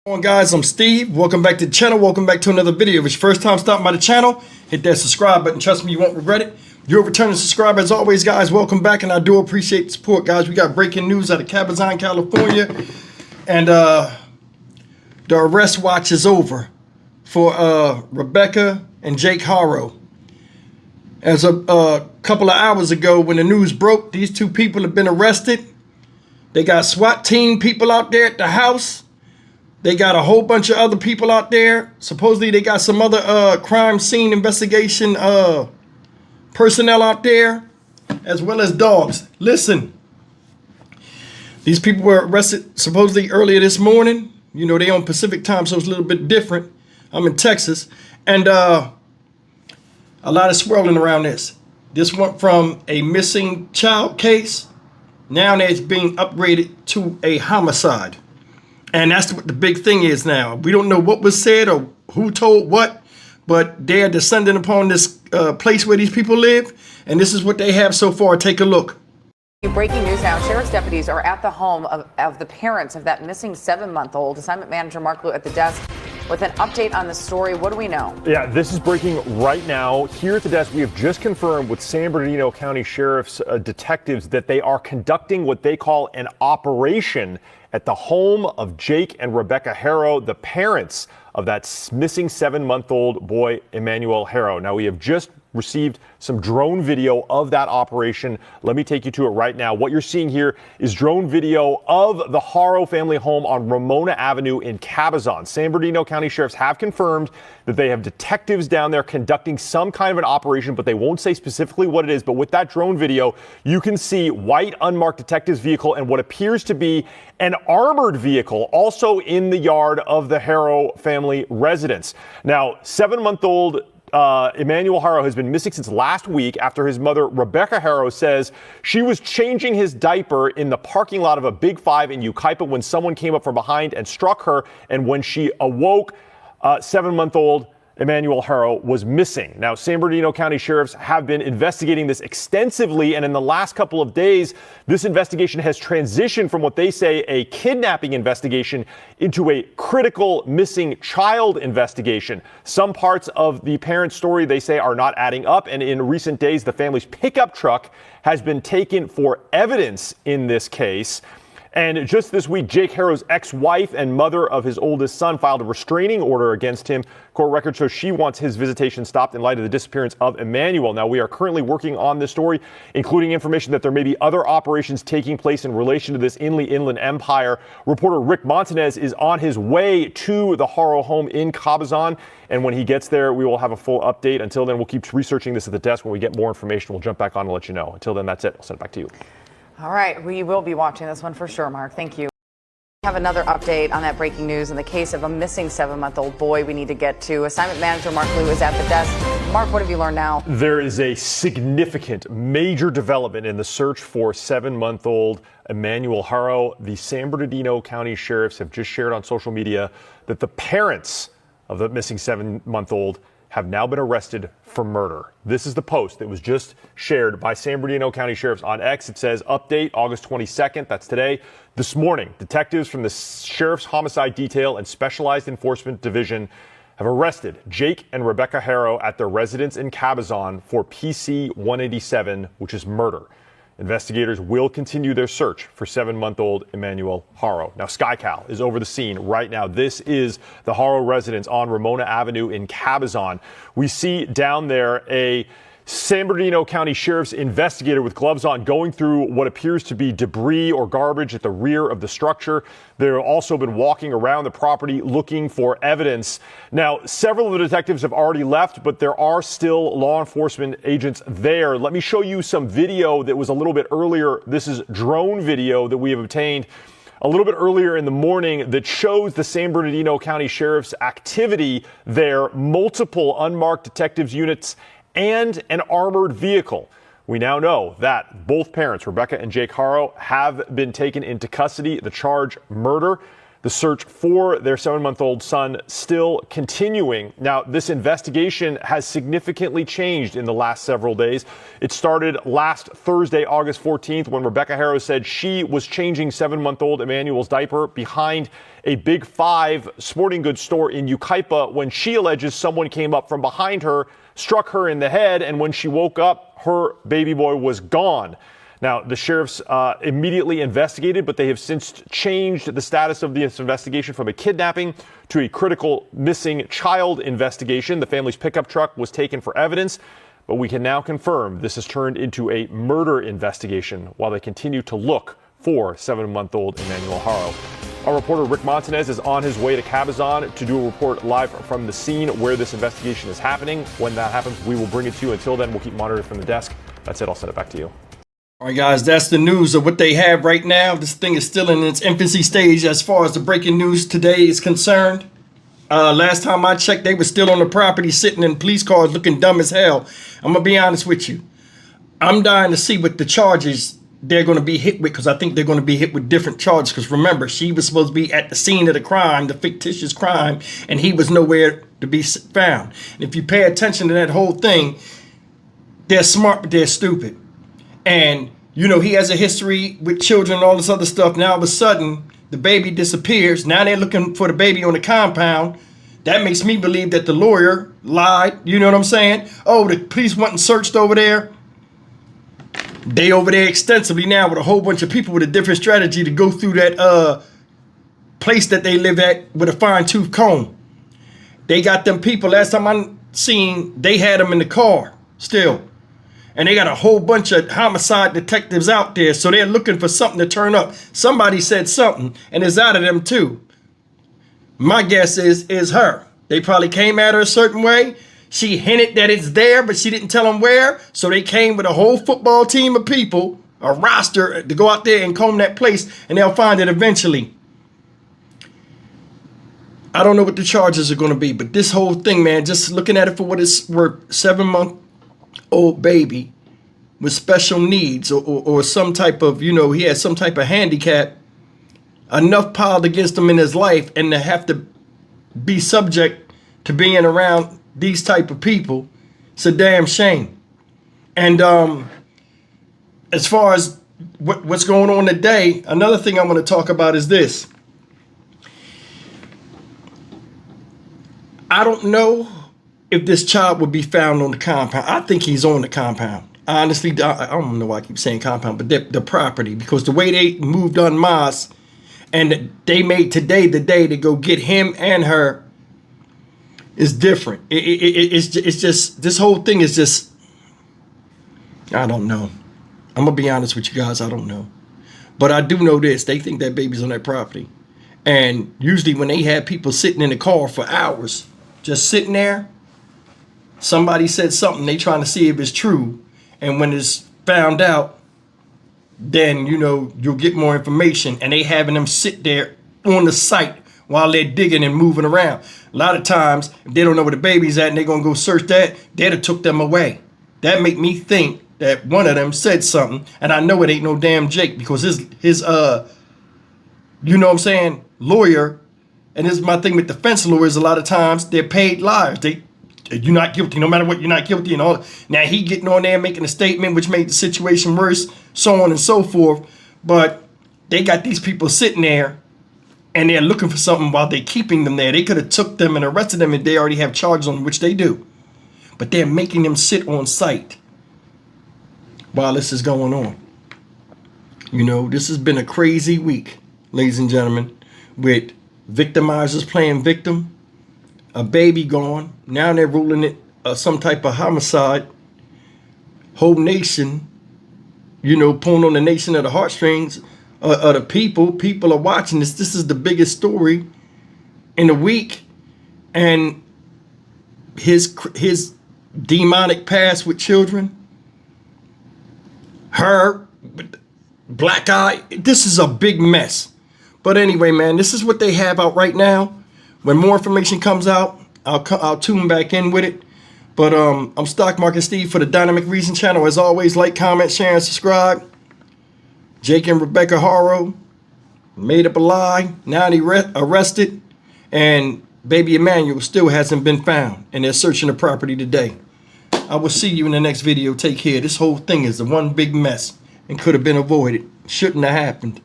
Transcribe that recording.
Hello guys, I'm Steve. Welcome back to the channel. Welcome back to another video. If it's your first time stopping by the channel, hit that subscribe button. Trust me, you won't regret it. You're a returning subscriber as always, guys. Welcome back, and I do appreciate the support, guys. We got breaking news out of Cabazon, California, and the arrest watch is over for Rebecca and Jake Harrow. As a couple of hours ago, when the news broke, these two people have been arrested. They got SWAT team people out there at the house. They got a whole bunch of other people out there. Supposedly they got some other crime scene investigation personnel out there, as well as dogs. Listen, these people were arrested supposedly earlier this morning. You know, they on Pacific time, so it's a little bit different. I'm in Texas. And a lot of swirling around this. This went from a missing child case. Now it's being upgraded to a homicide. And that's what the big thing is now. We don't know what was said or who told what, but they're descending upon this place where these people live. And this is what they have so far. Take a look. Breaking news now. Sheriff's deputies are at the home of the parents of that missing 7-month-old. Assignment manager Mark Lou at the desk with an update on the story. What do we know? Yeah, this is breaking right now. Here at the desk, we have just confirmed with San Bernardino County Sheriff's detectives that they are conducting what they call an operation at the home of Jake and Rebecca Harrow, the parents of that missing 7-month-old boy, Emmanuel Harrow. Now, we have just received some drone video of that operation. Let me take you to it right now. What you're seeing here is drone video of the Harrow family home on Ramona Avenue in Cabazon. San Bernardino County Sheriffs have confirmed that they have detectives down there conducting some kind of an operation, but they won't say specifically what it is. But with that drone video, you can see white unmarked detectives vehicle and what appears to be an armored vehicle also in the yard of the Harrow family residence. Now, 7-month-old Emmanuel Harrow has been missing since last week after his mother, Rebecca Harrow, says she was changing his diaper in the parking lot of a Big Five in Yucaipa when someone came up from behind and struck her. And when she awoke, 7-month-old Emmanuel Harrow was missing. Now, San Bernardino County Sheriffs have been investigating this extensively, and in the last couple of days, this investigation has transitioned from what they say a kidnapping investigation into a critical missing child investigation. Some parts of the parent's story, they say, are not adding up, and in recent days, the family's pickup truck has been taken for evidence in this case. And just this week, Jake Harrow's ex-wife and mother of his oldest son filed a restraining order against him. Court records show she wants his visitation stopped in light of the disappearance of Emmanuel. Now, we are currently working on this story, including information that there may be other operations taking place in relation to this Inland Empire. Reporter Rick Montanez is on his way to the Harrow home in Cabazon. And when he gets there, we will have a full update. Until then, we'll keep researching this at the desk. When we get more information, we'll jump back on and let you know. Until then, that's it. I'll send it back to you. All right, we will be watching this one for sure, Mark. Thank you. We have another update on that breaking news in the case of a missing 7-month-old boy we need to get to. Assignment manager Mark Lou is at the desk. Mark, what have you learned now? There is a significant major development in the search for 7-month-old Emmanuel Harrow. The San Bernardino County Sheriffs have just shared on social media that the parents of the missing 7-month-old have now been arrested for murder. This is the post that was just shared by San Bernardino County Sheriffs on X. It says, update August 22nd, that's today. This morning, detectives from the Sheriff's Homicide Detail and Specialized Enforcement Division have arrested Jake and Rebecca Harrow at their residence in Cabazon for PC 187, which is murder. Investigators will continue their search for 7-month-old Emmanuel Harrow. Now, SkyCal is over the scene right now. This is the Harrow residence on Ramona Avenue in Cabazon. We see down there a San Bernardino County Sheriff's investigator with gloves on going through what appears to be debris or garbage at the rear of the structure. They've also been walking around the property looking for evidence. Now, several of the detectives have already left, but there are still law enforcement agents there. Let me show you some video that was a little bit earlier. This is drone video that we have obtained a little bit earlier in the morning that shows the San Bernardino County Sheriff's activity there, multiple unmarked detectives units and an armored vehicle. We now know that both parents, Rebecca and Jake Harrow, have been taken into custody. The charge, murder. The search for their 7-month-old son still continuing. Now, this investigation has significantly changed in the last several days. It started last Thursday, August 14th, when Rebecca Harrow said she was changing 7-month-old Emmanuel's diaper behind a Big Five sporting goods store in Yucaipa when she alleges someone came up from behind her, struck her in the head, and when she woke up, her baby boy was gone. Now, the sheriffs immediately investigated, but they have since changed the status of this investigation from a kidnapping to a critical missing child investigation. The family's pickup truck was taken for evidence, but we can now confirm this has turned into a murder investigation while they continue to look for 7-month-old Emmanuel Harrow. Our reporter Rick Montanez is on his way to Cabazon to do a report live from the scene where this investigation is happening. When that happens, we will bring it to you. Until then, we'll keep monitoring from the desk. That's it. I'll send it back to you. All right, guys, that's the news of what they have right now. This thing is still in its infancy stage as far as the breaking news today is concerned. Last time I checked, they were still on the property sitting in police cars looking dumb as hell. I'm going to be honest with you. I'm dying to see what the charges they're going to be hit with, because I think they're going to be hit with different charges. Because remember, she was supposed to be at the scene of the crime, the fictitious crime, and he was nowhere to be found. And if you pay attention to that whole thing, they're smart, but they're stupid. And, you know, he has a history with children and all this other stuff. Now, all of a sudden, the baby disappears. Now they're looking for the baby on the compound. That makes me believe that the lawyer lied. You know what I'm saying? Oh, the police went and searched over there. They over there extensively now with a whole bunch of people with a different strategy to go through that place that they live at with a fine-tooth comb. They got them people. Last time I seen, they had them in the car still. And they got a whole bunch of homicide detectives out there. So they're looking for something to turn up. Somebody said something, and it's out of them too. My guess is her. They probably came at her a certain way. She hinted that it's there, but she didn't tell them where. So they came with a whole football team of people, a roster, to go out there and comb that place, and they'll find it eventually. I don't know what the charges are going to be, but this whole thing, man, just looking at it for what it's worth, 7-month-old baby with special needs or some type of, you know, he has some type of handicap, enough piled against him in his life, and to have to be subject to being around these type of people, it's a damn shame. And as far as what's going on today, another thing I want to talk about is this. I don't know if this child would be found on the compound. I think he's on the compound. Honestly, I don't know why I keep saying compound, but the property, because the way they moved on Mas, and they made today the day to go get him and her, is different. It's just, this whole thing is just, I don't know. I'm going to be honest with you guys, I don't know. But I do know this, they think that baby's on that property. And usually when they have people sitting in the car for hours, just sitting there, somebody said something, they trying to see if it's true. And when it's found out, then, you know, you'll get more information. And they having them sit there on the site while they're digging and moving around. A lot of times, if they don't know where the baby's at and they're going to go search that, they'd have took them away. That make me think that one of them said something. And I know it ain't no damn Jake, because his you know what I'm saying, lawyer, and this is my thing with defense lawyers, a lot of times they're paid liars. You're not guilty, no matter what, you're not guilty and all. Now he getting on there making a statement which made the situation worse, so on and so forth. But they got these people sitting there and they're looking for something while they're keeping them there. They could have took them and arrested them if they already have charges on them, which they do. But they're making them sit on site while this is going on. You know, this has been a crazy week, ladies and gentlemen, with victimizers playing victim, a baby gone. Now they're ruling it some type of homicide. Whole nation, you know, pulling on the nation of the heartstrings of the people. People are watching this. This is the biggest story in the week. And his demonic past with children. Her, black eye. This is a big mess. But anyway, man, this is what they have out right now. When more information comes out, I'll tune back in with it. But I'm Stock Market Steve for the Dynamic Reason channel. As always, like, comment, share, and subscribe. Jake and Rebecca Harrow, made up a lie. Now he arrested, and baby Emmanuel still hasn't been found, and they're searching the property today. I will see you in the next video. Take care. This whole thing is a one big mess and could have been avoided. Shouldn't have happened.